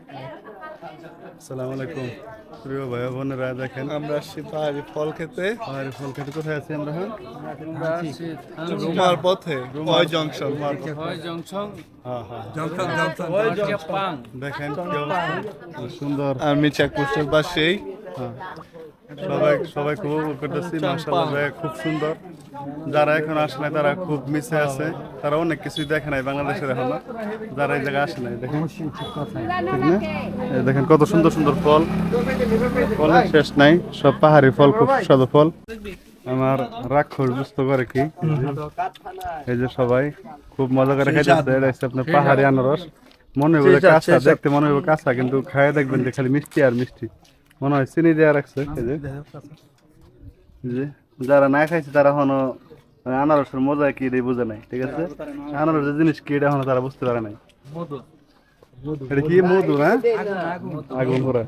আসসালামু আলাইকুম প্রিয় ভাই বোনেরা, দেখেন আমরা আসছি পাহাড়ি ফল খেতে। পাহাড়ি ফল খেতে কোথায় আছি আমরা? রুমার পথে, রুমার জংশন। হ্যাঁ হ্যাঁ, দেখেন কি অবস্থা, সুন্দর আর্মি চেকপোস্টের পাশেই। হ্যাঁ, সবাই সবাই খুব উপভোগ করতেছি, মাশাআল্লাহ জায়গা খুব সুন্দর। যারা এখন আসে নাই তারা খুব মিসে আছে, তারা অনেক কিছুই দেখে নাই বাংলাদেশের এখনো, যারা এই জায়গায় আসে নাই। দেখেন ঠিক না? এই দেখেন কত সুন্দর সুন্দর ফল, ফলের শেষ নাই, সব পাহাড়ি ফল, খুব সুস্বাদু ফল। আমার রাক্ষস বুঝতে করে কি, এই যে সবাই খুব মজা করে খাইতেছে। এটা হচ্ছে আপনার পাহাড়ি আনারস, মনে হবে কাঁচা, দেখতে মনে হবে কাঁচা, কিন্তু খায় দেখবেন যে খালি মিষ্টি আর মিষ্টি, মনে হয় চিনি দেওয়া রাখছে। এই যে যারা না খাইছে তারা এখনো আনারসের মজা কি এটা বুঝে নাই, ঠিক আছে? আনারসের জিনিস কি এটা এখনো তারা বুঝতে পারে নাই। এটা কি মধু না? আগুন পোড়া।